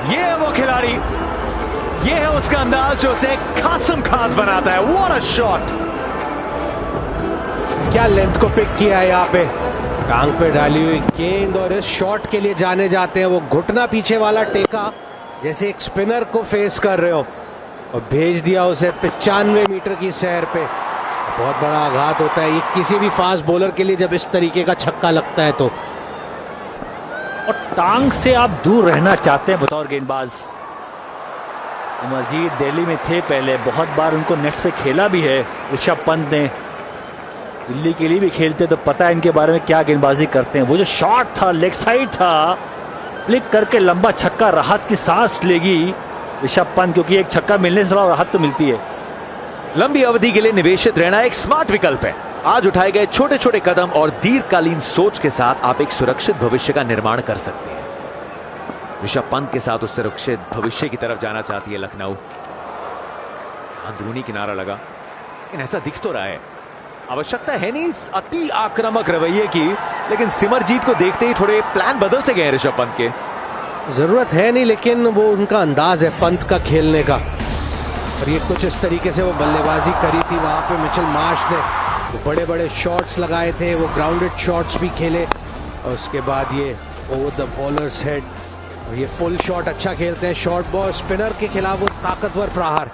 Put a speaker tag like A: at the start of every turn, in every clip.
A: ये है वो खिलाड़ी, ये है उसका अंदाज जो उसे खासम खास बनाता है। What a shot!
B: क्या लेंथ को पिक किया है यहाँ पे, टांग पे डाली हुई गेंद, और इस शॉट के लिए जाने जाते हैं। वो घुटना पीछे वाला टेका जैसे एक स्पिनर को फेस कर रहे हो, और भेज दिया उसे 95 मीटर की सैर पे। बहुत बड़ा आघात होता है ये किसी भी फास्ट बॉलर के लिए जब इस तरीके का छक्का लगता है तो।
C: और टांग से आप दूर रहना चाहते हैं बतौर गेंदबाज। सिमरजीत दिल्ली में थे पहले, बहुत बार उनको नेट्स पे खेला भी है। ऋषभ पंत ने दिल्ली के लिए भी खेलते, तो पता है इनके बारे में क्या गेंदबाजी करते हैं। वो जो शॉट था, लेग साइड था, क्लिक करके लंबा छक्का, राहत की सांस लेगी ऋषभ पंत, क्योंकि एक छक्का मिलने से थोड़ा राहत तो मिलती है।
A: लंबी अवधि के लिए निवेशित रहना एक स्मार्ट विकल्प है। आज उठाए गए छोटे छोटे कदम और दीर्घकालीन सोच के साथ आप एक सुरक्षित भविष्य का निर्माण कर सकते हैं। ऋषभ पंत के साथ उस सुरक्षित भविष्य की तरफ जाना चाहती है लखनऊ। अंदरूनी किनारा लगा, लेकिन ऐसा दिख तो रहा है। आवश्यकता है नहीं अति आक्रामक रवैये की, लेकिन सिमरजीत को देखते ही थोड़े प्लान बदल से गए ऋषभ पंत के।
B: जरूरत है नहीं, लेकिन वो उनका अंदाज है पंत का खेलने का, और ये कुछ इस तरीके से वो बल्लेबाजी करी थी। वहां पे मिचेल मार्श ने वो बड़े बड़े शॉट्स लगाए थे, वो ग्राउंडेड शॉट्स भी खेले, और उसके बाद ये ओवर द बॉलर्स हेड, और ये पुल शॉट अच्छा खेलते हैं। शॉर्ट बॉल स्पिनर के खिलाफ वो ताकतवर प्रहार,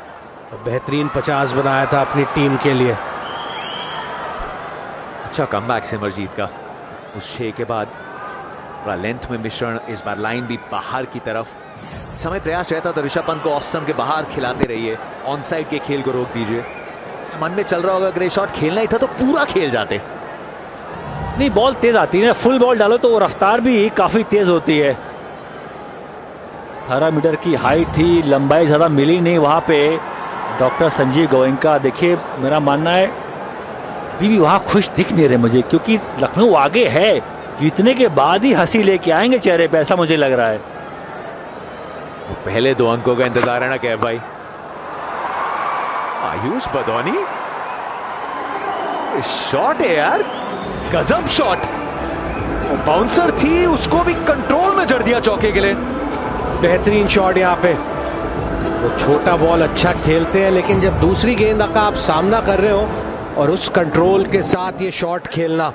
B: और बेहतरीन 50 बनाया था अपनी टीम के लिए।
A: अच्छा कमबैक सिमरजीत का उस 6 के बाद। थोड़ा लेंथ में मिश्रण, इस बार लाइन भी बाहर की तरफ। समय प्रयास रहता तो ऋषभ पंत को ऑफ स्टंप के बाहर खिलाते रहिए, ऑन साइड के खेल को रोक दीजिए। मन में चल रहा होगा अगर ये शॉट खेलना ही था तो पूरा खेल जाते।
C: नहीं, बॉल तेज आती है ना, फुल बॉल डालो तो वो रफ्तार भी काफी तेज होती है। 18 मीटर की हाइट थी, लंबाई ज्यादा मिली नहीं वहां पे। डॉक्टर संजीव गोयनका, देखिए मेरा मानना है भी वहां खुश दिख नहीं रहे मुझे, क्योंकि लखनऊ आगे है, जीतने के बाद ही हंसी लेके आएंगे चेहरे पे, ऐसा मुझे लग रहा है।
A: वो पहले 2 अंकों का इंतजार है ना कैफ भाई। आयुष बदौनी, शॉट है यार, गजब शॉट। बाउंसर थी, उसको भी कंट्रोल में जड़ दिया चौके के लिए।
B: बेहतरीन शॉट यहाँ पे। वो छोटा बॉल अच्छा खेलते हैं, लेकिन जब दूसरी गेंद का आप सामना कर रहे हो और उस कंट्रोल के साथ ये शॉट खेलना,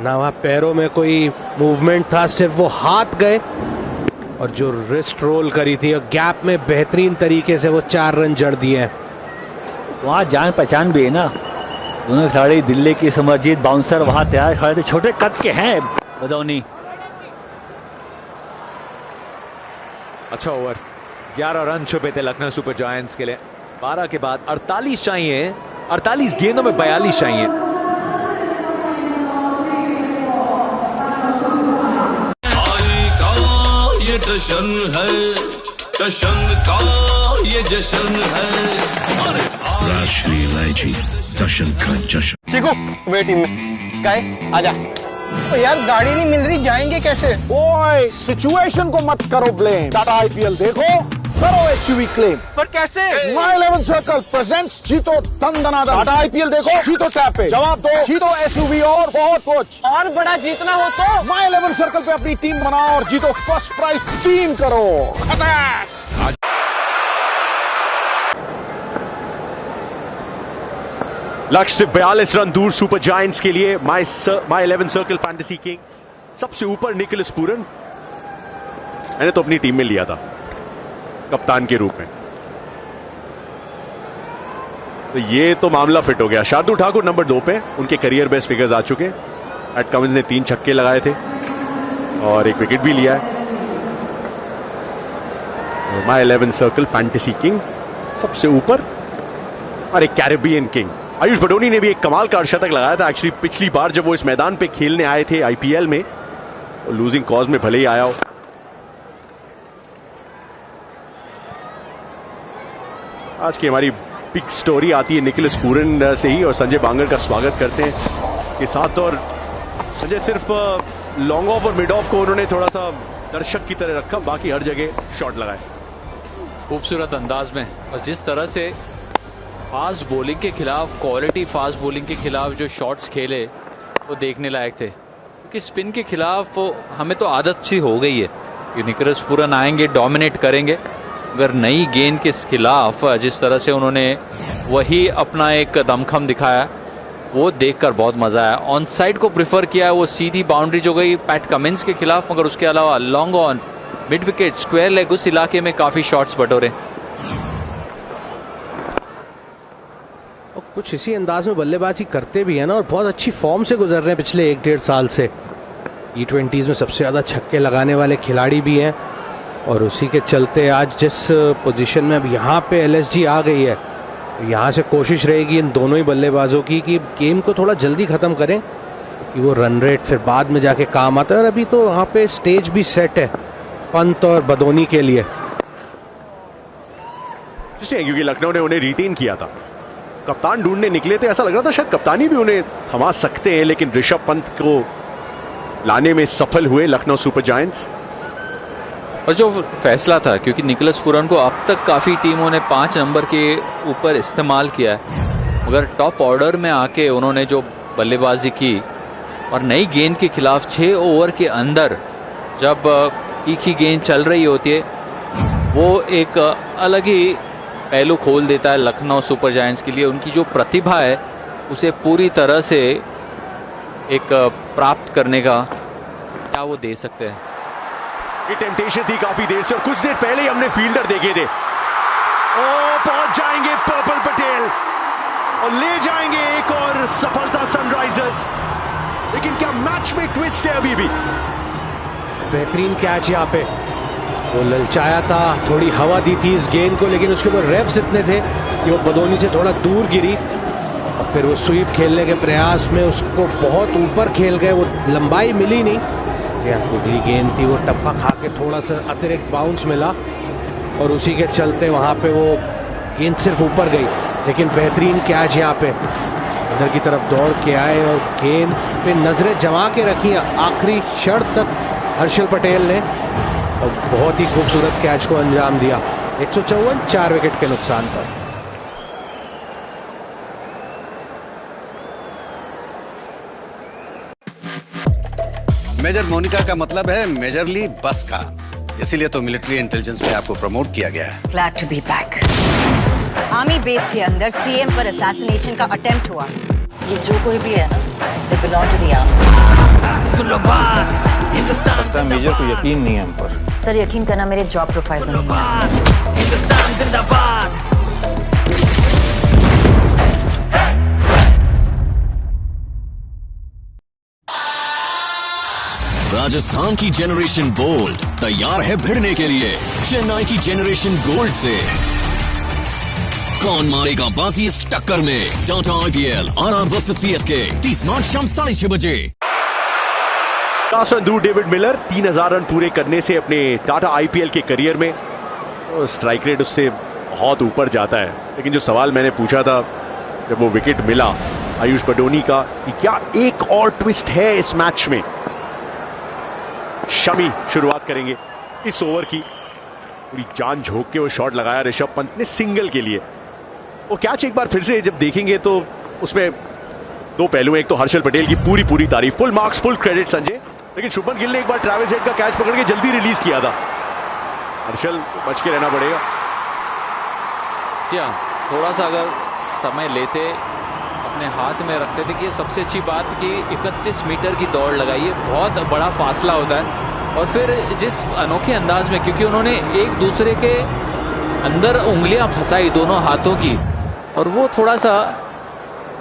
B: ना वहाँ पैरों में कोई मूवमेंट था, सिर्फ वो हाथ गए और जो रिस्ट रोल करी थी, और गैप में बेहतरीन तरीके से वो 4 रन जड़ दिए हैं।
C: वहाँ जान पहचान भी है ना, दोनों खिलाड़ी दिल्ली की। सिमरजीत बाउंसर वहां तैयार खड़े थे, छोटे कद के हैं बदौनी।
A: अच्छा ओवर, 11 रन छुपे थे लखनऊ सुपर जायंट्स के लिए। 12 के बाद 48 चाहिए, 48 गेंदों में 42 चाहिए।
D: ये जश्न है, जश्न का ये जश्न है। राष्ट्रीय इलायची जश्न का जश्न।
E: ठीक हो मेरी टीम में। स्काई आजा। तो यार गाड़ी नहीं मिल रही, जाएंगे कैसे?
F: ओए, सिचुएशन को मत करो ब्लेम। टाटा आईपीएल देखो, करो एसयूवी क्लेम।
E: पर कैसे?
F: माय 11 सर्कल प्रेजेंट्स जीतो दंदनादन। टाटा आईपीएल देखो, जीतो टैप पे, जवाब दो, जीतो एसयूवी और बहुत कुछ।
E: और बड़ा जीतना हो तो
F: माय 11 सर्कल पे अपनी टीम बनाओ और जीतो फर्स्ट प्राइज 3 करोड़।
A: लक्ष्य से 42 रन दूर सुपर जायंट्स के लिए। माय 11 सर्कल फैंटेसी किंग सबसे ऊपर निकोलस पूरन। मैंने तो अपनी टीम में लिया था कप्तान के रूप में, तो ये तो मामला फिट हो गया। शार्दुल ठाकुर नंबर 2 पे, उनके करियर बेस्ट फिगर्स आ चुके। पैट कमिंस ने 3 छक्के लगाए थे और 1 विकेट भी लिया है। माय 11 सर्कल फैंटेसी किंग सबसे ऊपर, और एक कैरेबियन किंग। आयुष बडोनी ने भी एक कमाल का अर्धशतक लगाया था एक्चुअली पिछली बार जब वो इस मैदान पे खेलने आए थे आईपीएल में, और लूजिंग कॉज में भले ही आया हो। आज की हमारी बिग स्टोरी आती है निकोलस पूरन से ही, और संजय बांगर का स्वागत करते हैं के साथ। और संजय सिर्फ लॉन्ग ऑफ और मिड ऑफ को उन्होंने थोड़ा सा दर्शक की तरह रखा, बाकी हर जगह शॉट लगाए
G: खूबसूरत अंदाज में। और जिस तरह से फास्ट बॉलिंग के खिलाफ, क्वालिटी फास्ट बॉलिंग के खिलाफ जो शॉट्स खेले वो देखने लायक थे, क्योंकि स्पिन के खिलाफ हमें तो आदत सी हो गई है कि निकोलस पूरन आएंगे, डोमिनेट करेंगे, मगर नई गेंद के खिलाफ जिस तरह से उन्होंने वही अपना एक दमखम दिखाया वो देखकर बहुत मजा आया। ऑन साइड को प्रिफर किया, वो सीधी बाउंड्री जो गई पैट कमिंस के खिलाफ, मगर उसके अलावा long on, mid wicket, square leg, उस इलाके में काफी शॉट्स बटोरे।
B: और कुछ इसी अंदाज में बल्लेबाजी करते भी है ना, और बहुत अच्छी फॉर्म से गुजर रहे हैं पिछले 1-1.5 साल से। T20s में सबसे ज्यादा छक्के लगाने वाले खिलाड़ी भी हैं, और उसी के चलते आज जिस पोजीशन में अब यहाँ पे LSG आ गई है, यहाँ से कोशिश रहेगी इन दोनों ही बल्लेबाजों की कि गेम को थोड़ा जल्दी ख़त्म करें, कि वो रन रेट फिर बाद में जाके काम आता है। और अभी तो वहाँ पे स्टेज भी सेट है पंत और बदोनी के लिए,
H: क्योंकि लखनऊ ने उन्हें रिटेन किया था, कप्तान ढूंढने निकले थे, ऐसा लग रहा था शायद कप्तानी भी उन्हें थमा सकते हैं, लेकिन ऋषभ पंत को लाने में सफल हुए लखनऊ सुपर जायंट्स।
G: और जो फैसला था, क्योंकि निकोलस पूरन को अब तक काफ़ी टीमों ने 5 नंबर के ऊपर इस्तेमाल किया है, मगर टॉप ऑर्डर में आके उन्होंने जो बल्लेबाजी की और नई गेंद के खिलाफ 6 ओवर के अंदर जब तीखी गेंद चल रही होती है, वो एक अलग ही पहलू खोल देता है लखनऊ सुपर जायंट्स के लिए। उनकी जो प्रतिभा है उसे पूरी तरह से एक प्राप्त करने का क्या वो दे सकते हैं।
H: ये टेम्पटेशन थी काफी देर से, और कुछ देर पहले ही हमने फील्डर देखे थे। ओ पहुंच जाएंगे पर्पल पटेल और ले जाएंगे एक और सफलता सनराइजर्स, लेकिन क्या मैच में ट्विस्ट है अभी भी।
B: बेहतरीन कैच यहाँ पे, वो ललचाया था, थोड़ी हवा दी थी इस गेंद को, लेकिन उसके ऊपर रेफ्स इतने थे कि वो बदोनी से थोड़ा दूर गिरी, और फिर वो स्वीप खेलने के प्रयास में उसको बहुत ऊपर खेल गए, वो लंबाई मिली नहीं। अगली गेंद थी, वो टप्पा खा के थोड़ा सा अतिरिक्त बाउंस मिला, और उसी के चलते वहाँ पे वो गेंद सिर्फ ऊपर गई। लेकिन बेहतरीन कैच यहाँ पे, अंदर की तरफ दौड़ के आए और गेंद पे नजरें जमा के रखी आखिरी क्षण तक हर्षल पटेल ने, और बहुत ही खूबसूरत कैच को अंजाम दिया। 154, 4 विकेट के नुकसान पर।
I: मेजर मोनिका का मतलब है मेजरली बस का, इसीलिए तो मिलिट्री इंटेलिजेंस में आपको प्रमोट किया गया है।
J: Glad to be back. Army base के अंदर सीएम पर असैसिनेशन का अटेम्प्ट हुआ। ये जो कोई भी है ना, they belong to the army.
D: सुन लो बात, हिंदुस्तान
K: लगता है मेजर को यकीन नहीं है हम पर।
J: सर यकीन करना मेरे जॉब प्रोफाइल में नहीं है।
D: हिंदुस्तान जिंदाबाद।
L: राजस्थान की जेनरेशन बोल्ड तैयार है भिड़ने के लिए चेन्नई की जेनरेशन गोल्ड से। कौन मारेगा बाजी इस टक्कर में? Tata IPL RR versus CSK 30 मार्च शाम 6:30 बजे।
H: 50 रन दूर डेविड मिलर 3000 रन पूरे करने से अपने टाटा IPL के करियर में, तो स्ट्राइक रेट उससे बहुत ऊपर जाता है। लेकिन जो सवाल मैंने पूछा था जब वो विकेट मिला आयुष बडोनी का, कि क्या एक और ट्विस्ट है इस मैच में। शमी शुरुआत करेंगे इस ओवर की, पूरी जान झोंक के वो शॉट लगाया ऋषभ पंत ने सिंगल के लिए। वो कैच एक बार फिर से जब देखेंगे तो उसमें 2 पहलू हैं। एक तो हर्षल पटेल की पूरी तारीफ, full marks full credit Sanjay, लेकिन शुभमन गिल ने एक बार ट्रैविस हेड का कैच पकड़ के जल्दी रिलीज किया था। हर्षल बच के रहना पड़ेगा।
G: जी हाँ, थोड़ा सा अगर समय लेते, अपने हाथ में रखते थे, कि सबसे अच्छी बात कि 31 मीटर की दौड़ लगाई है, बहुत बड़ा फासला होता है। और फिर जिस अनोखे अंदाज में, क्योंकि उन्होंने एक दूसरे के अंदर उंगलियां फंसाई दोनों हाथों की, और वो थोड़ा सा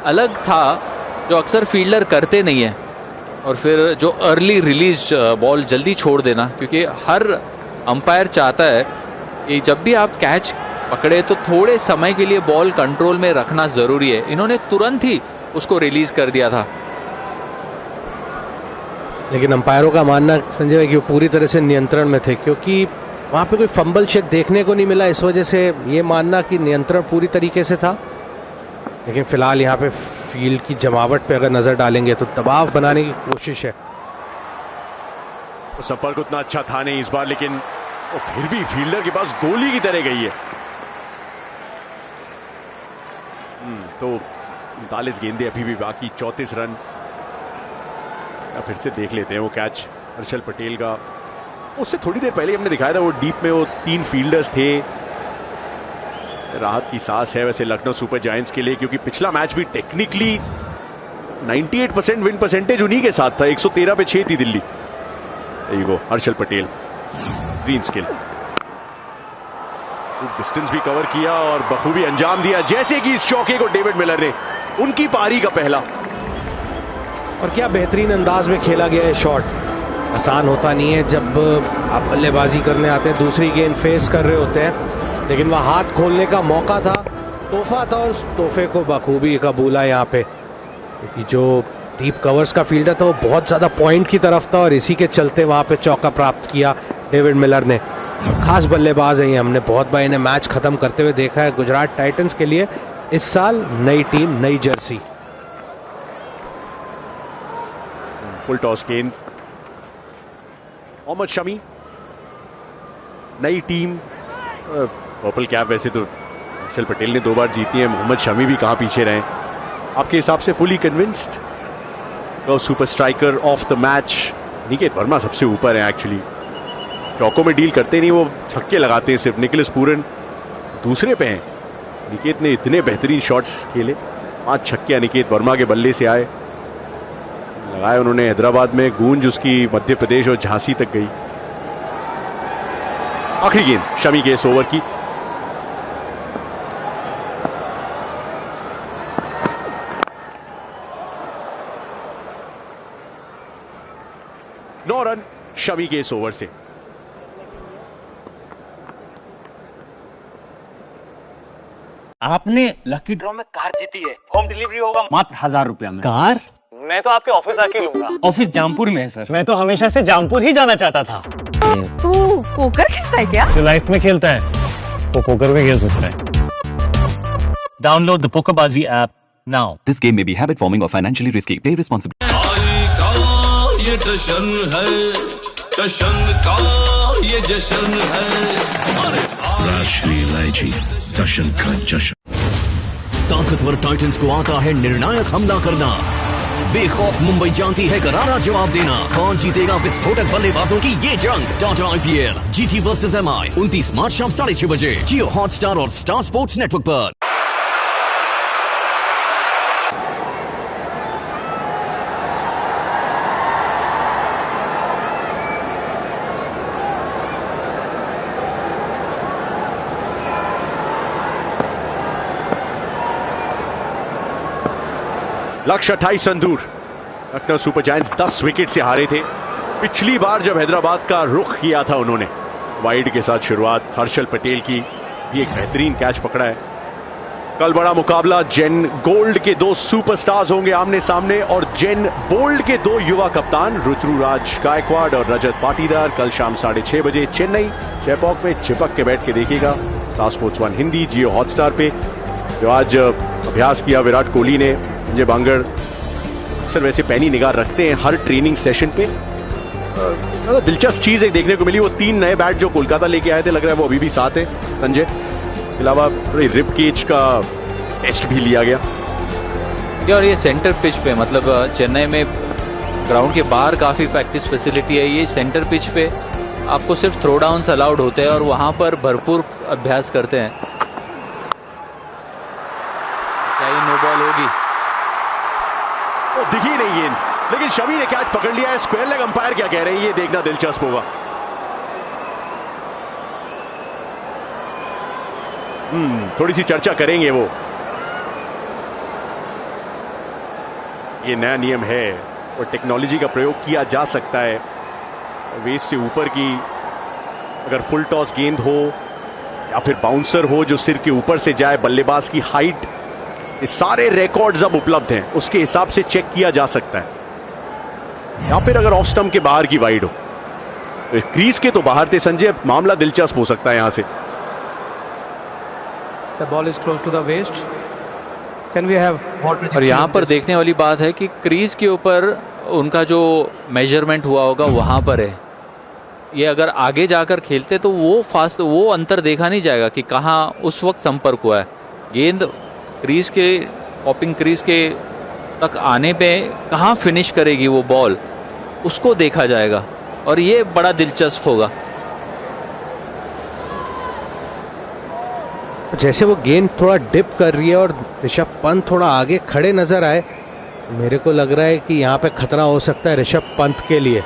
G: अलग था जो अक्सर फील्डर करते नहीं है। और फिर जो अर्ली रिलीज बॉल जल्दी छोड़ देना, क्योंकि हर अंपायर चाहता है कि जब भी आप कैच पकड़े तो थोड़े समय के लिए बॉल कंट्रोल में रखना जरूरी है। इन्होंने तुरंत ही उसको रिलीज कर दिया था।
B: लेकिन अंपायरों का मानना संजय है कि वो पूरी तरह से नियंत्रण में थे, क्योंकि वहाँ पे कोई फंबल शेक देखने को नहीं मिला, इस वजह से ये मानना कि नियंत्रण पूरी तरीके से था। लेकिन फिलहाल यहाँ पे फील्ड की जमावट पे अगर नजर डालेंगे तो दबाव बनाने की कोशिश है।
H: संपर्क उतना अच्छा था नहीं इस बार, लेकिन वो फिर भी फील्डर के पास गोली की तरह गई है। तो 39 गेंदें अभी भी बाकी, 34 रन। फिर से देख लेते हैं वो कैच हर्षल पटेल का, उससे थोड़ी देर पहले हमने दिखाया था वो डीप में वो 3 फील्डर्स थे। राहत की सांस है वैसे लखनऊ सुपर जायंट्स के लिए, क्योंकि पिछला मैच भी टेक्निकली 98% विन परसेंटेज उन्हीं के साथ था। 113 पे 6 थी Delhi. Harshal Patel green skill distance भी कवर किया और बखूबी अंजाम दिया, जैसे कि इस चौके को डेविड मिलर ने, उनकी पारी का पहला।
B: और क्या बेहतरीन अंदाज में खेला गया है शॉट। आसान होता नहीं है जब आप बल्लेबाजी करने आते हैं, दूसरी गेंद फेस कर रहे होते हैं, लेकिन वह हाथ खोलने का मौका था, तोहफा था, और उस तोहफे को बखूबी कबूला यहाँ पे, क्योंकि जो डीप कवर्स का फील्डर था वो बहुत ज़्यादा पॉइंट की तरफ था और इसी के चलते वहाँ पे चौका प्राप्त किया डेविड मिलर ने। खास बल्लेबाज है, हमने बहुत बार इन्हें मैच खत्म करते हुए देखा है। गुजरात टाइटंस के लिए इस साल नई टीम, नई जर्सी।
H: फुल टॉस गेंद, मोहम्मद शमी, नई टीम, पर्पल कैप वैसे तो हर्षल पटेल ने 2 बार जीती है, मोहम्मद शमी भी कहां पीछे रहे। आपके हिसाब से fully convinced? Super striker of the match Niket Varma सबसे ऊपर है एक्चुअली। चौकों में डील करते नहीं, वो छक्के लगाते हैं सिर्फ। निकोलस पूरन दूसरे पे हैं। निकेत ने इतने बेहतरीन शॉट्स खेले, 5 छक्के अनिकेत वर्मा के बल्ले से आए, लगाए उन्होंने। हैदराबाद में गूंज उसकी मध्य प्रदेश और झांसी तक गई। आखिरी गेंद शमी के इस ओवर की, नौ रन शमी के इस ओवर से।
M: आपने लकी ड्रॉ में कार जीती है, होम डिलीवरी होगा मात्र 1000 रुपया में।
E: कार?
M: मैं तो आपके ऑफिस आके लूंगा। ऑफिस जामपुर में है सर।
E: मैं तो हमेशा से जामपुर ही जाना चाहता था।
J: तू पोकर खेलता है क्या?
M: जो लाइफ में खेलता है वो पोकर में खेल सकता है। Download the पोकरबाजी app now.
L: This game may be habit forming or financially risky. Play responsibly.
N: ये जश्न है, जश्न का ये जश्न है। राष्ट्रीय इलायची जश्न का जश्न।
L: ताकतवर टाइटंस को आता है निर्णायक हमला करना। बेखौफ मुंबई जानती है करारा जवाब देना। कौन जीतेगा विस्फोटक बल्लेबाजों की ये जंग? Tata IPL GT versus MI 29 मार्च शाम 6:30 बजे जियो हॉटस्टार और स्टार स्पोर्ट्स नेटवर्क पर।
H: लक्ष्य 28 रन दूर। लखनऊ सुपर जायंट्स 10 विकेट से हारे थे पिछली बार जब हैदराबाद का रुख किया था उन्होंने। वाइड के साथ शुरुआत हर्षल पटेल की, भी एक बेहतरीन कैच पकड़ा है। कल बड़ा मुकाबला, जेन गोल्ड के 2 सुपरस्टार्स होंगे आमने सामने और जेन बोल्ड के 2 युवा कप्तान ऋतुराज गायकवाड़ और रजत पाटीदार। कल शाम 6:30 बजे चेन्नई चेपॉक में चिपक के बैठ के देखेगा स्टार स्पोर्ट्स 1 हिंदी जियो हॉटस्टार पे। जो आज अभ्यास किया विराट कोहली ने, संजय बांगर अक्सर वैसे पैनी निगाह रखते हैं हर ट्रेनिंग सेशन पे। दिलचस्प चीज एक देखने को मिली, वो 3 नए बैट जो कोलकाता लेके आए थे, लग रहा है वो अभी भी साथ है संजय। इसके अलावा रिप केज का टेस्ट भी लिया गया।
G: और ये सेंटर पिच पे, मतलब चेन्नई में ग्राउंड के बाहर काफी प्रैक्टिस फैसिलिटी है। ये सेंटर पिच पे आपको सिर्फ थ्रो डाउन्स अलाउड होते हैं और वहां पर भरपूर अभ्यास करते हैं। क्या ये नो बॉल होगी?
H: दिखी नहीं गेंद, लेकिन शमी ने कैच पकड़ लिया है। स्क्वायर लेग अंपायर क्या कह रहे हैं ये देखना दिलचस्प होगा। थोड़ी सी चर्चा करेंगे वो। ये नया नियम है और टेक्नोलॉजी का प्रयोग किया जा सकता है। वेस्ट से ऊपर की अगर फुल टॉस गेंद हो या फिर बाउंसर हो जो सिर के ऊपर से जाए, बल्लेबाज की हाइट, ये सारे रिकॉर्ड्स अब उपलब्ध हैं, उसके हिसाब से चेक किया जा सकता है। या फिर अगर ऑफ स्टंप के बाहर की वाइड हो, तो क्रीज के तो बाहर थे संजय, मामला दिलचस्प हो सकता है यहां से।
O: The ball is close to the waist. Can we have more?
G: और यहाँ पर देखने वाली बात है कि क्रीज के ऊपर उनका जो मेजरमेंट हुआ होगा वहां पर है। ये अगर आगे जाकर खेलते तो वो अंतर देखा नहीं जाएगा कि कहाँ उस वक्त संपर्क हुआ है। गेंद क्रीज के पॉपिंग क्रीज के तक आने पे कहाँ फिनिश करेगी वो बॉल, उसको देखा जाएगा। और ये बड़ा दिलचस्प होगा।
B: जैसे वो गेंद थोड़ा डिप कर रही है और ऋषभ पंत थोड़ा आगे खड़े नजर आए, मेरे को लग रहा है कि यहाँ पे खतरा हो सकता है ऋषभ पंत के लिए,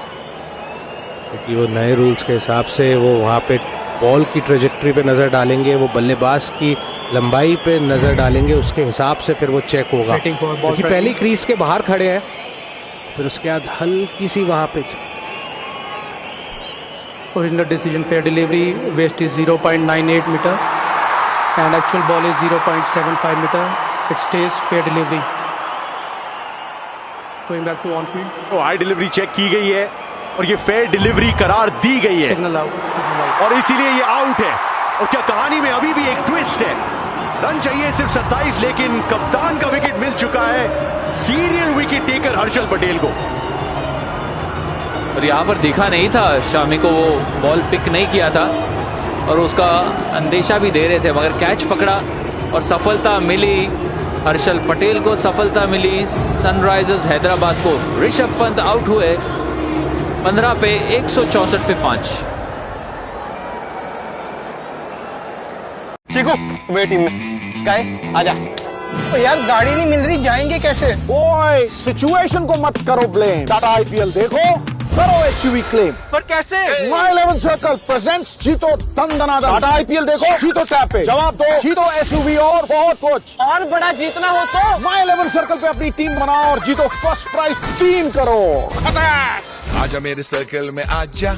B: क्योंकि वो नए रूल्स के हिसाब से वो वहाँ पे बॉल की ट्रेजेक्ट्री पे नज़र डालेंगे, वो बल्लेबाज की लंबाई पे नज़र डालेंगे, उसके हिसाब से फिर वो चेक होगा। क्योंकि पहली क्रीज के बाहर खड़े हैं, फिर उसके बाद हल्की सी वहाँ पे
O: Original decision fair delivery, waist is 0.98 meter and actual ball is 0.75 meter. It stays fair delivery. Going back to on field.
H: तो हाई डिलीवरी चेक की गई है और ये फेयर डिलीवरी करार दी गई है,
O: Signal out.
H: और इसीलिए ये आउट है। और क्या कहानी में अभी भी एक ट्विस्ट है, रन चाहिए सिर्फ 27, लेकिन कप्तान का विकेट मिल चुका है serial wicket taker Harshal Patel को।
G: और यहाँ पर दिखा नहीं था शामी को, वो बॉल पिक नहीं किया था और उसका अंदेशा भी दे रहे थे, मगर कैच पकड़ा और सफलता मिली हर्षल पटेल को, सफलता मिली सनराइजर्स हैदराबाद को। ऋषभ पंत आउट हुए 15 पे 164 पे 5।
E: ठीक हो मेरी टीम में। स्काई आजा। तो यार गाड़ी नहीं मिल रही, जाएंगे कैसे?
F: ओए सिचुएशन को मत करो ब्लेम, टाटा आईपीएल देखो, करो एसयूवी क्लेम।
E: पर कैसे?
F: माय 11 सर्कल प्रेजेंट्स जीतो दंदनादन। टाटा आईपीएल देखो, जीतो टैप पे, जवाब दो, जीतो एसयूवी और बहुत कुछ।
E: और बड़ा जीतना हो तो
F: माय 11 सर्कल पे अपनी टीम बनाओ और जीतो फर्स्ट प्राइज 3 करोड़।
N: आजा मेरे सर्कल में आजा,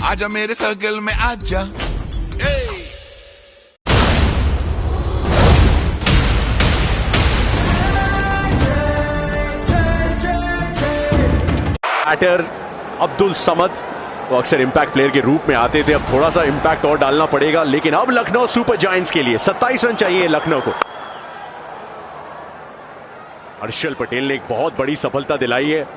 N: आजा मेरे सर्कल में आजा।
H: बैटर अब्दुल समद वो अक्सर इंपैक्ट प्लेयर के रूप में आते थे, अब थोड़ा सा इंपैक्ट और डालना पड़ेगा, लेकिन अब लखनऊ सुपर जायंट्स के लिए 27 रन चाहिए लखनऊ को। हर्षल पटेल ने एक बहुत बड़ी सफलता दिलाई है।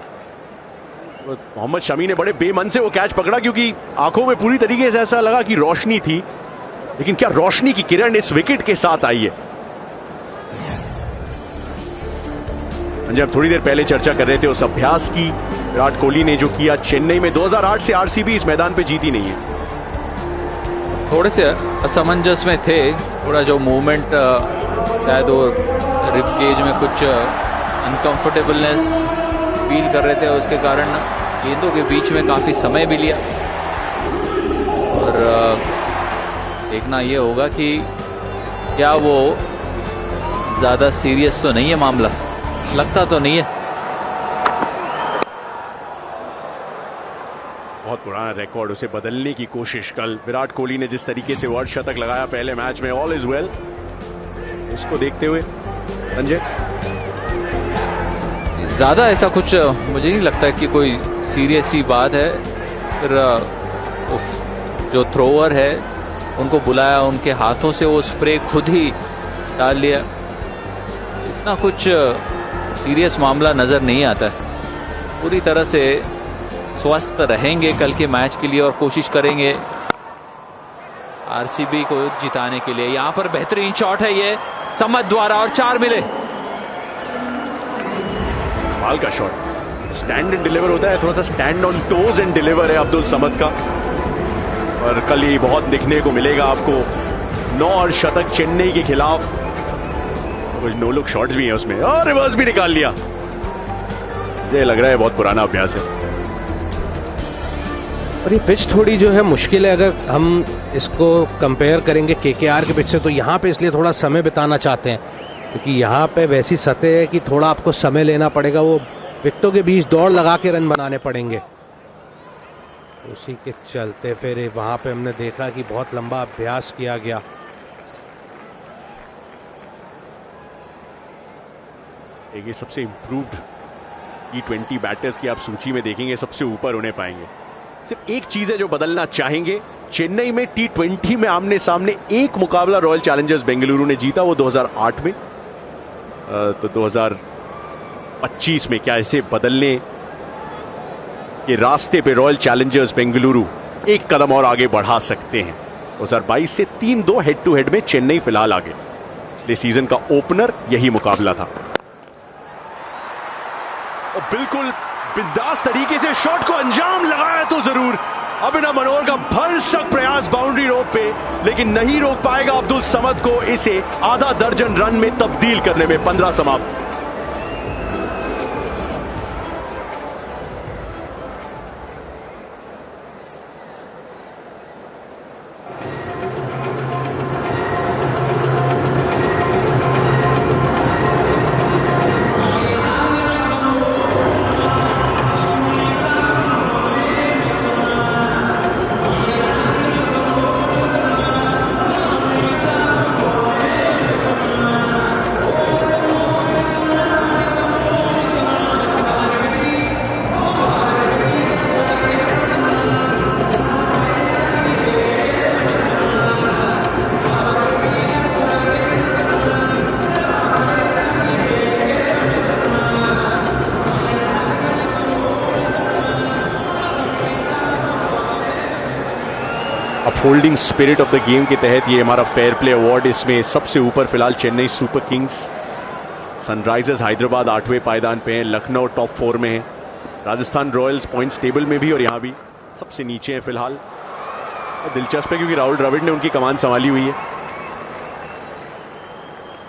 H: मोहम्मद शमी ने बड़े बेमन से वो कैच पकड़ा, क्योंकि आंखों में पूरी तरीके से ऐसा लगा कि रोशनी थी, लेकिन क्या रोशनी की किरण इस विकेट के साथ आई है। जब थोड़ी देर पहले चर्चा कर रहे थे उस अभ्यास की विराट कोहली ने जो किया चेन्नई में 2008 से आरसीबी इस मैदान पे जीती नहीं है।
G: थोड़े से असमंजस में थे, थोड़ा जो मूवमेंट शायद वो रिब केज में कुछ अनकंफर्टेबलनेस फील कर रहे थे, उसके कारण गेंदों के बीच में काफ़ी समय भी लिया। और देखना ये होगा कि क्या वो ज़्यादा सीरियस तो नहीं है मामला, लगता तो नहीं है।
H: बहुत पुराना रिकॉर्ड, उसे बदलने की कोशिश कल विराट कोहली ने जिस तरीके से वर्ल्ड शतक लगाया पहले मैच में, ऑल इज वेल, उसको देखते हुए संजय
G: ज़्यादा ऐसा कुछ मुझे नहीं लगता कि कोई सीरियस सी बात है। फिर जो थ्रोअर है उनको बुलाया, उनके हाथों से वो स्प्रे खुद ही डाल लिया, इतना कुछ सीरियस मामला नज़र नहीं आता है। पूरी तरह से स्वस्थ रहेंगे कल के मैच के लिए और कोशिश करेंगे आरसीबी को जिताने के लिए। यहां पर बेहतरीन शॉट है ये समद द्वारा और 4 मिले।
H: कमाल का शॉट, स्टैंड एंड डिलीवर होता है, थोड़ा सा stand on toes and deliver है अब्दुल समद का, और कल ये बहुत दिखने को मिलेगा आपको। 9 शतक चेन्नई के खिलाफ, कुछ नो लुक शॉट्स भी हैं उसमें, और रिवर्स भी निकाल लिया। ये लग रहा है बहुत पुराना अभ्यास है।
B: और ये पिच थोड़ी जो है मुश्किल है, अगर हम इसको कंपेयर करेंगे केकेआर के पिच से, तो यहाँ पे इसलिए थोड़ा समय बिताना चाहते हैं, क्योंकि यहाँ पे वैसी सतह है कि थोड़ा आपको समय लेना पड़ेगा, वो विकेटों के बीच दौड़ लगा के रन बनाने पड़ेंगे। उसी के चलते फिर वहाँ पे हमने देखा कि बहुत लंबा अभ्यास किया गया।
H: ये सबसे इम्प्रूव्ड T20 बैटर्स की आप सूची में देखेंगे, सबसे ऊपर उन्हें पाएंगे। सिर्फ एक चीज है जो बदलना चाहेंगे, चेन्नई में T20 में आमने सामने एक मुकाबला रॉयल चैलेंजर्स बेंगलुरु ने जीता, वो 2008 में। तो 2025 में क्या इसे बदलने के रास्ते पे रॉयल चैलेंजर्स बेंगलुरु एक कदम और आगे बढ़ा सकते हैं। 2022 से 3-2 हेड टू हेड में चेन्नई फिलहाल आगे। पिछले सीजन का ओपनर यही मुकाबला था। और बिल्कुल बिंदास तरीके से शॉट को अंजाम लगाया तो जरूर अभिनव मनोहर का भरसक प्रयास बाउंड्री रोप पे, लेकिन नहीं रोक पाएगा अब्दुल समद को इसे आधा दर्जन रन में तब्दील करने में। 15 समाप्त। Upholding spirit of the game के तहत ये हमारा फेयर प्ले अवार्ड, इसमें सबसे ऊपर फिलहाल Chennai Super Kings, Sunrisers Hyderabad 8वें पायदान पे है, लखनऊ टॉप 4 में है, राजस्थान रॉयल्स पॉइंट्स टेबल में भी और यहां भी सबसे नीचे है फिलहाल। और दिलचस्प है क्योंकि राहुल द्रविड़ ने उनकी कमान संभाली हुई है।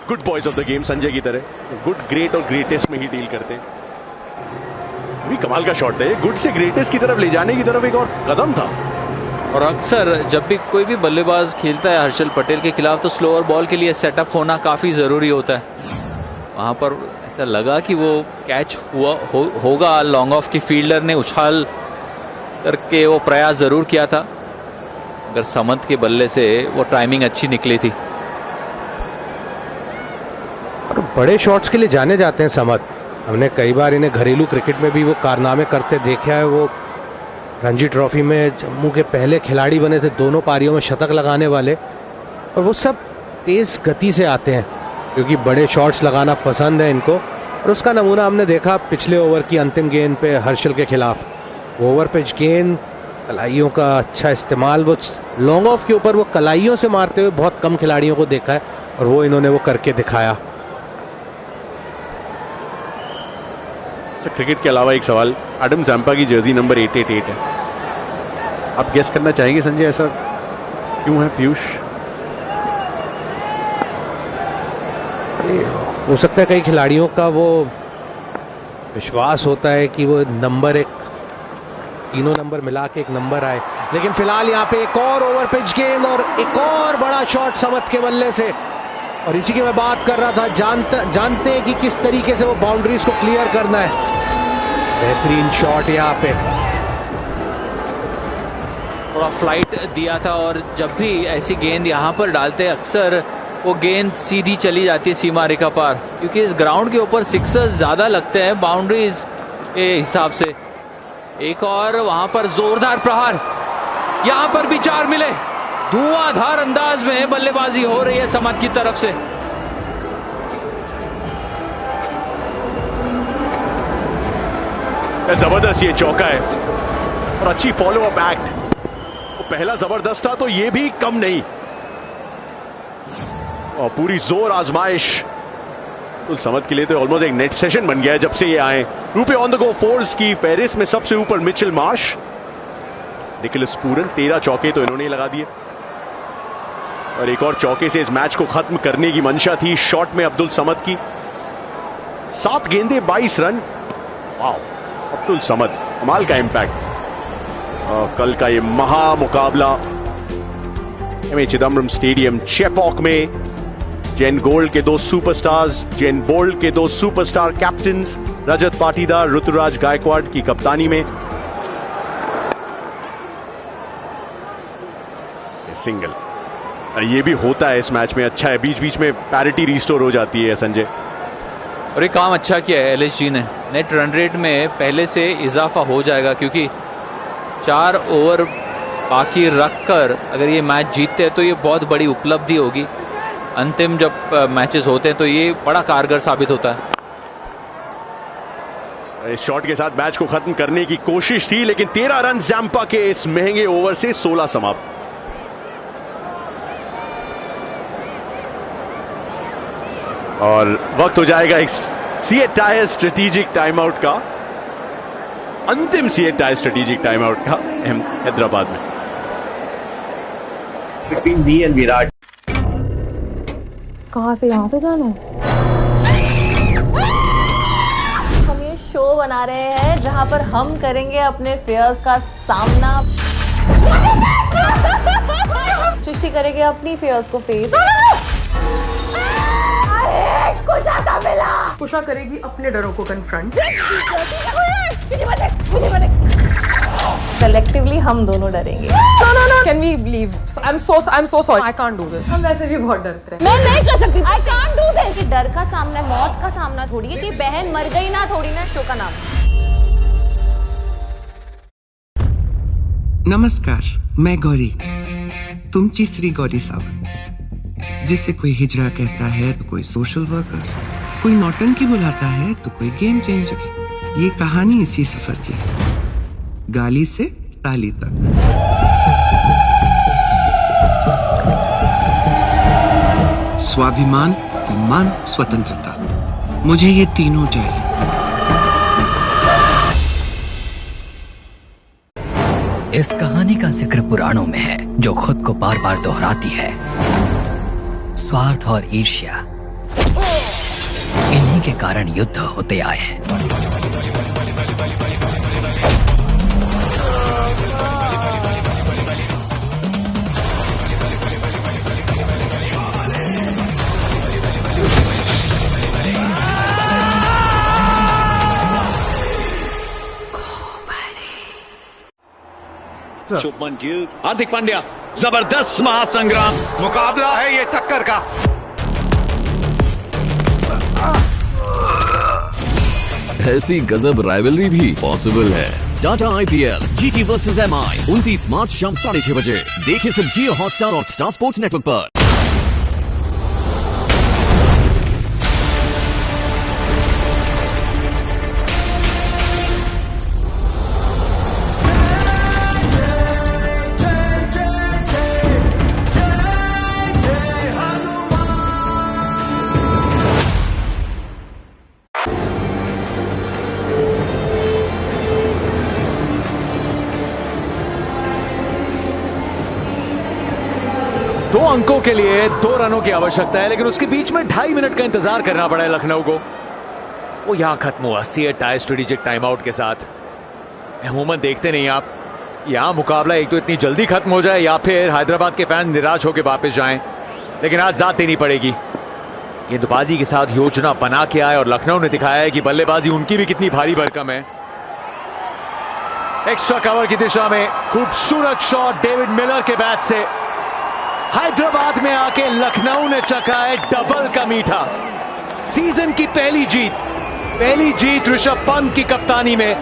H: Good boys of the game Sanjay की तरह, गुड ग्रेट और ग्रेटेस्ट में ही डील करते हैं। भी कमाल का शॉट था ये, गुड से ग्रेटेस्ट की तरफ ले जाने की तरफ एक और कदम था।
G: और अक्सर जब भी कोई भी बल्लेबाज खेलता है हर्षल पटेल के खिलाफ तो स्लोअर बॉल के लिए सेटअप होना काफ़ी ज़रूरी होता है। वहाँ पर ऐसा लगा कि वो कैच होगा लॉन्ग ऑफ की फील्डर ने उछाल करके वो प्रयास ज़रूर किया था, अगर समद के बल्ले से वो टाइमिंग अच्छी निकली थी।
B: और बड़े शॉट्स के लिए जाने जाते हैं समद, हमने कई बार इन्हें घरेलू क्रिकेट में भी वो कारनामे करते देखा है। वो रणजी ट्रॉफी में जम्मू के पहले खिलाड़ी बने थे दोनों पारियों में शतक लगाने वाले, और वो सब तेज गति से आते हैं क्योंकि बड़े शॉट्स लगाना पसंद है इनको। और उसका नमूना हमने देखा पिछले ओवर की अंतिम गेंद पे हर्षल के खिलाफ, ओवर पिच गेंद, कलाइयों का अच्छा इस्तेमाल, वो लॉन्ग ऑफ के ऊपर वो कलाइयों से मारते हुए बहुत कम खिलाड़ियों को देखा है और वो इन्होंने वो करके दिखाया।
H: क्रिकेट के अलावा एक सवाल, एडम जैम्पा की जर्सी नंबर 888 है, आप गेस करना चाहेंगे संजय ऐसा क्यों है पीयूष?
B: हो सकता है कई खिलाड़ियों का वो विश्वास होता है कि वो नंबर एक, तीनों नंबर मिला के एक नंबर आए, लेकिन फिलहाल यहाँ पे एक और ओवर पिच गेंद और एक और बड़ा शॉट समद के बल्ले से, और इसी की मैं बात कर रहा था। जानते हैं कि किस तरीके से वो बाउंड्रीज को क्लियर करना है। बेहतरीन शॉट यहाँ पे,
G: थोड़ा फ्लाइट दिया था और जब भी ऐसी गेंद यहाँ पर डालते अक्सर वो गेंद सीधी चली जाती है सीमा रेखा पार, क्योंकि इस ग्राउंड के ऊपर सिक्सर्स ज्यादा लगते हैं बाउंड्रीज के हिसाब से। एक और वहां पर जोरदार प्रहार, यहां पर भी 4 मिले, धुआंधार अंदाज में बल्लेबाजी हो रही है समद की तरफ से।
H: जबरदस्त ये चौका है और अच्छी फॉलो अप एक्ट, वो पहला जबरदस्त था तो ये भी कम नहीं, और पूरी जोर आजमाइश तो समद के लिए तो ऑलमोस्ट एक नेट सेशन बन गया है जब से ये आए। रूपे ऑन द गो फोर्स की पेरिस में सबसे ऊपर मिचेल मार्श, निकोलस पूरन, 13 चौके तो इन्होंने लगा दिए और एक और चौके से इस मैच को खत्म करने की मंशा थी शॉट में अब्दुल समद की। 7 गेंदे 22 रन, वाओ अब्दुल समद, कमाल का इंपैक्ट। कल का ये महा मुकाबला एमए चिदम्बरम स्टेडियम चेपॉक में जेन गोल्ड के 2 सुपरस्टार्स, जेन बोल्ट के 2 सुपरस्टार कैप्टन्स, रजत पाटीदार, ऋतुराज गायकवाड़ की कप्तानी में सिंगल, ये भी होता है इस मैच में, अच्छा है, बीच बीच में पैरिटी रिस्टोर हो जाती है संजय।
G: और ये काम अच्छा किया है एलएसजी ने, नेट रन रेट में पहले से इजाफा हो जाएगा क्योंकि 4 ओवर बाकी रखकर अगर ये मैच जीतते हैं तो ये बहुत बड़ी उपलब्धि होगी। अंतिम जब मैचेस होते हैं तो ये बड़ा कारगर साबित होता है।
H: इस शॉट के साथ मैच को खत्म करने की कोशिश थी लेकिन 13 रन जैम्पा के इस महंगे ओवर से 16 समाप्त। और वक्त हो जाएगा एक CA tyre strategic time out का। अंतिम CA स्ट्रेटेजिक टाइम आउट का हैदराबाद में।
P: Between me and Virat.
Q: कहाँ से यहाँ से जाना है? हम ये शो बना रहे हैं जहाँ पर हम करेंगे अपने फेयर्स का सामना, सृष्टि करेगी अपनी फेयर्स को फेस।
R: कुशा करेगी अपने डरों को कन्फ्रंट।
Q: कलेक्टिवली हम दोनों डरेंगे।
R: No. Can we leave? I'm so sorry. I can't do this. हम वैसे भी बहुत डरते हैं।
Q: मैं नहीं कर सकती। I can't do this. कि डर का सामना, मौत का सामना थोड़ी है कि बहन मर गई ना, थोड़ी ना शो का नाम।
S: नमस्कार, मैं गौरी, तुमची श्री गौरी सावंत। जिसे कोई हिजड़ा कहता है तो कोई सोशल वर्कर, कोई नौटंकी बुलाता है तो कोई गेम चेंजर। ये कहानी इसी सफर की है, गाली से ताली तक। स्वाभिमान, सम्मान, स्वतंत्रता, मुझे ये तीनों चाहिए।
T: इस कहानी का जिक्र पुराणों में है, जो खुद को बार बार दोहराती है। स्वार्थ और ईर्ष्या, इन्हीं के कारण युद्ध होते आए हैं।
H: शुभमन गिल, हार्दिक पांड्या, जबरदस्त महासंग्राम, मुकाबला है ये टक्कर का।
L: ऐसी गजब राइवलरी भी पॉसिबल है। Tata IPL GT versus MI 29 मार्च शाम 6:30 बजे। देखिए सिर्फ जियो हॉटस्टार और स्टार स्पोर्ट्स नेटवर्क पर।
A: दो अंकों के लिए 2 रनों की आवश्यकता है, लेकिन उसके बीच में 2.5 मिनट का इंतजार करना पड़ा है लखनऊ को। वो यहां खत्म हुआ CA स्ट्रेटेजिक टाइम आउट के साथ। अमूमन देखते नहीं आप, यहां मुकाबला एक तो इतनी जल्दी खत्म हो जाए या फिर हैदराबाद के फैन निराश होकर वापस जाएं, लेकिन आज जात देनी पड़ेगी। गेंदबाजी के साथ योजना बना के आए और लखनऊ ने दिखाया है कि बल्लेबाजी उनकी भी कितनी भारी भरकम है। एक्स्ट्रा कवर की दिशा में खूबसूरत शॉट डेविड मिलर के बैट से। हैदराबाद में आके लखनऊ ने चखा है डबल का मीठा। सीजन की पहली जीत ऋषभ पंत की कप्तानी में।